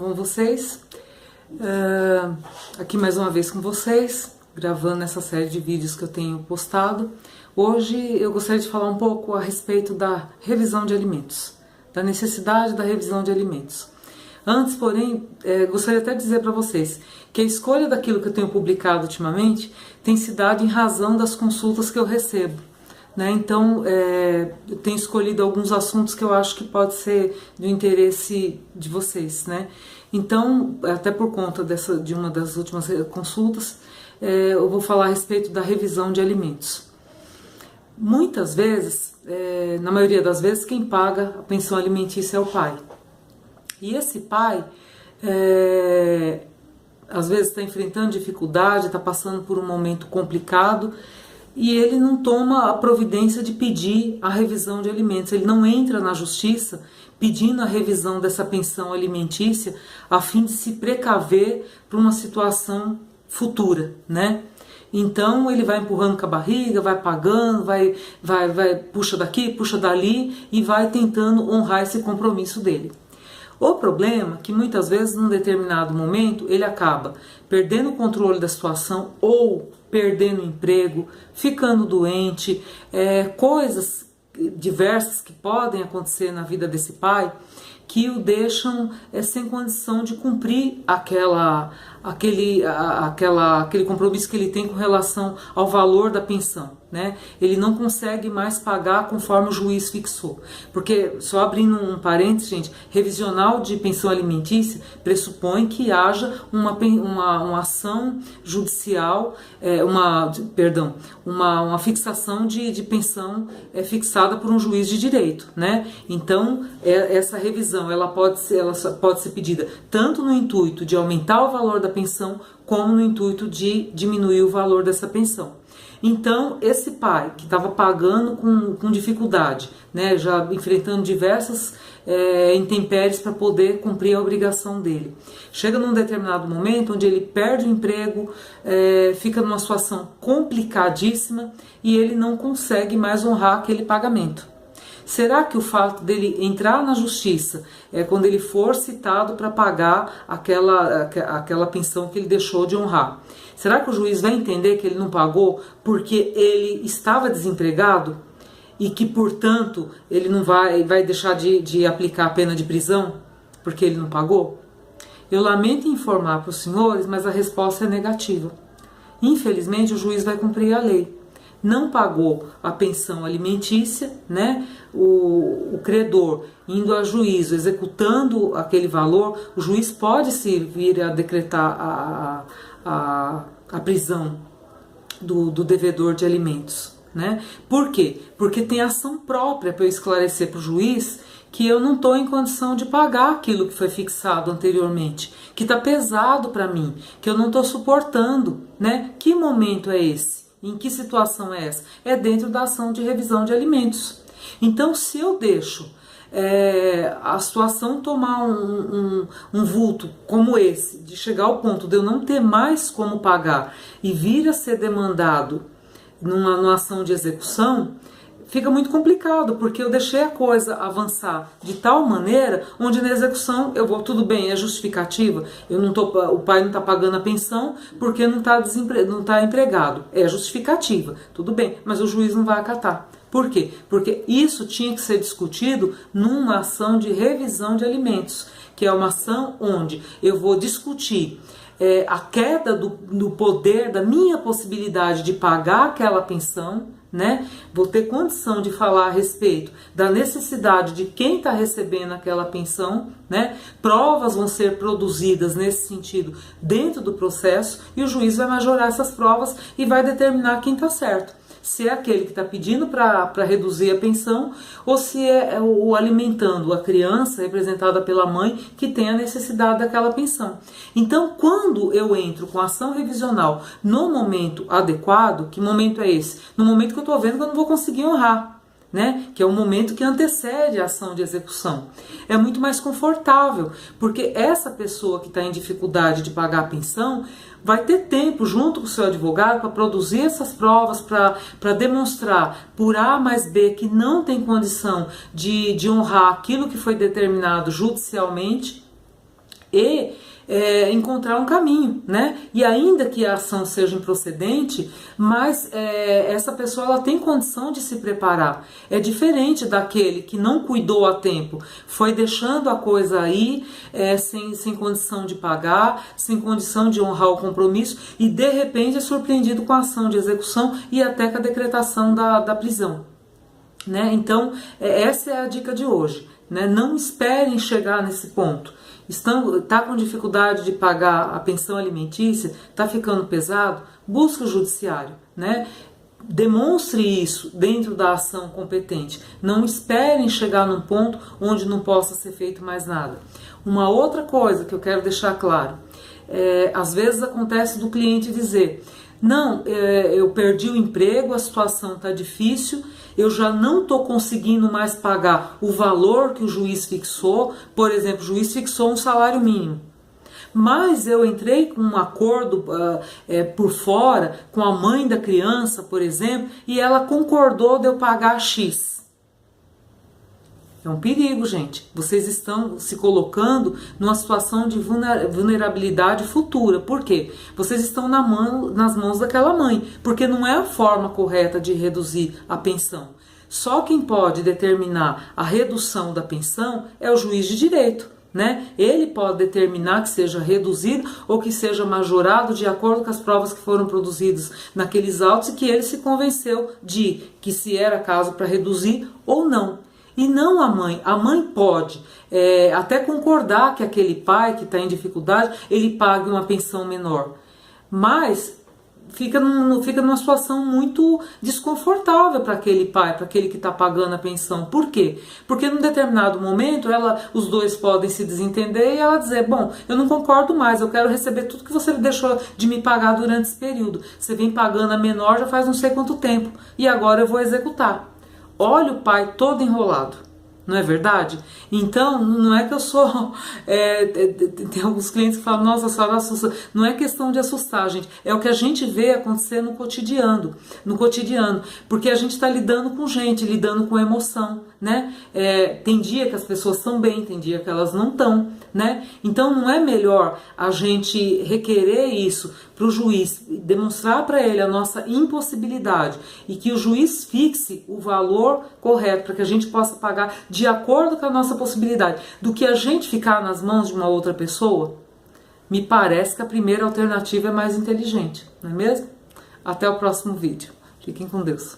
bom vocês? Aqui mais uma vez com vocês, gravando essa série de vídeos que eu tenho postado. Hoje eu gostaria de falar um pouco a respeito da revisão de alimentos, da necessidade da revisão de alimentos. Antes, porém, gostaria até de dizer para vocês que a escolha daquilo que eu tenho publicado ultimamente tem se dado em razão das consultas que eu recebo. Então, eu tenho escolhido alguns assuntos que eu acho que pode ser do interesse de vocês. Então, até por conta de uma das últimas consultas, eu vou falar a respeito da revisão de alimentos. Muitas vezes, na maioria das vezes, quem paga a pensão alimentícia é o pai. E esse pai, às vezes está enfrentando dificuldade, está passando por um momento complicado, e ele não toma a providência de pedir a revisão de alimentos. Ele não entra na justiça pedindo a revisão dessa pensão alimentícia a fim de se precaver para uma situação futura, Então ele vai empurrando com a barriga, vai pagando, vai puxa daqui, puxa dali e vai tentando honrar esse compromisso dele. O problema é que muitas vezes, num determinado momento, ele acaba perdendo o controle da situação ou perdendo o emprego, ficando doente, coisas diversas que podem acontecer na vida desse pai que o deixam sem condição de cumprir aquele compromisso que ele tem com relação ao valor da pensão. Ele não consegue mais pagar conforme o juiz fixou. Porque, só abrindo um parênteses, gente, revisional de pensão alimentícia pressupõe que haja uma ação judicial, uma fixação de pensão fixada por um juiz de direito. Então, essa revisão ela pode ser pedida tanto no intuito de aumentar o valor da pensão, como no intuito de diminuir o valor dessa pensão. Então, esse pai que estava pagando com dificuldade, já enfrentando diversas intempéries para poder cumprir a obrigação dele, chega num determinado momento onde ele perde o emprego, fica numa situação complicadíssima e ele não consegue mais honrar aquele pagamento. Será que o fato dele entrar na justiça, quando ele for citado para pagar aquela pensão que ele deixou de honrar, será que o juiz vai entender que ele não pagou porque ele estava desempregado e que, portanto, ele não vai deixar de aplicar a pena de prisão porque ele não pagou? Eu lamento informar para os senhores, mas a resposta é negativa. Infelizmente, o juiz vai cumprir a lei. Não pagou a pensão alimentícia, o credor indo a juízo, executando aquele valor, o juiz pode se vir a decretar a prisão do devedor de alimentos. Por quê? Porque tem ação própria para eu esclarecer para o juiz que eu não estou em condição de pagar aquilo que foi fixado anteriormente, que está pesado para mim, que eu não estou suportando. Que momento é esse? Em que situação é essa? É dentro da ação de revisão de alimentos. Então, se eu deixo a situação tomar um vulto como esse, de chegar ao ponto de eu não ter mais como pagar e vir a ser demandado numa ação de execução, fica muito complicado, porque eu deixei a coisa avançar de tal maneira, onde na execução eu vou, tudo bem, é justificativa, o pai não está pagando a pensão porque não está empregado, é justificativa, tudo bem, mas o juiz não vai acatar. Por quê? Porque isso tinha que ser discutido numa ação de revisão de alimentos, que é uma ação onde eu vou discutir a queda do poder, da minha possibilidade de pagar aquela pensão, Vou ter condição de falar a respeito da necessidade de quem está recebendo aquela pensão, Provas vão ser produzidas nesse sentido dentro do processo e o juiz vai majorar essas provas e vai determinar quem está certo. Se é aquele que está pedindo para reduzir a pensão ou se é o alimentando a criança, representada pela mãe, que tem a necessidade daquela pensão. Então, quando eu entro com ação revisional no momento adequado, que momento é esse? No momento que eu estou vendo que eu não vou conseguir honrar. Que é o momento que antecede a ação de execução. É muito mais confortável, porque essa pessoa que está em dificuldade de pagar a pensão vai ter tempo, junto com o seu advogado, para produzir essas provas, para demonstrar por A mais B que não tem condição de honrar aquilo que foi determinado judicialmente. e encontrar um caminho, né? E ainda que a ação seja improcedente, mas essa pessoa ela tem condição de se preparar. É diferente daquele que não cuidou a tempo, foi deixando a coisa aí, sem condição de pagar, sem condição de honrar o compromisso, e de repente é surpreendido com a ação de execução e até com a decretação da prisão. Né? Então, essa é a dica de hoje. Né? Não esperem chegar nesse ponto. Está com dificuldade de pagar a pensão alimentícia, está ficando pesado, busque o judiciário. Né? Demonstre isso dentro da ação competente. Não esperem chegar num ponto onde não possa ser feito mais nada. Uma outra coisa que eu quero deixar claro, às vezes acontece do cliente dizer: não, eu perdi o emprego, a situação está difícil, eu já não estou conseguindo mais pagar o valor que o juiz fixou. Por exemplo, o juiz fixou um salário mínimo, mas eu entrei com um acordo por fora com a mãe da criança, por exemplo, e ela concordou de eu pagar X. É um perigo, gente. Vocês estão se colocando numa situação de vulnerabilidade futura. Por quê? Vocês estão nas mãos daquela mãe, porque não é a forma correta de reduzir a pensão. Só quem pode determinar a redução da pensão é o juiz de direito. Né? Ele pode determinar que seja reduzido ou que seja majorado de acordo com as provas que foram produzidas naqueles autos e que ele se convenceu de que se era caso para reduzir ou não. E não a mãe. A mãe pode até concordar que aquele pai que está em dificuldade, ele pague uma pensão menor. Mas fica numa situação muito desconfortável para aquele pai, para aquele que está pagando a pensão. Por quê? Porque num determinado momento os dois podem se desentender e ela dizer: bom, eu não concordo mais, eu quero receber tudo que você deixou de me pagar durante esse período. Você vem pagando a menor já faz não sei quanto tempo e agora eu vou executar. Olha o pai todo enrolado, não é verdade? Então, não é que eu sou... tem alguns clientes que falam: nossa, a senhora assusta. Não é questão de assustar, gente. É o que a gente vê acontecer no cotidiano. Porque a gente está lidando com gente, lidando com emoção, né? Tem dia que as pessoas estão bem, tem dia que elas não estão, né? Então, não é melhor a gente requerer isso para o juiz, demonstrar para ele a nossa impossibilidade e que o juiz fixe o valor correto para que a gente possa pagar de acordo com a nossa possibilidade, do que a gente ficar nas mãos de uma outra pessoa? Me parece que a primeira alternativa é mais inteligente, não é mesmo? Até o próximo vídeo. Fiquem com Deus.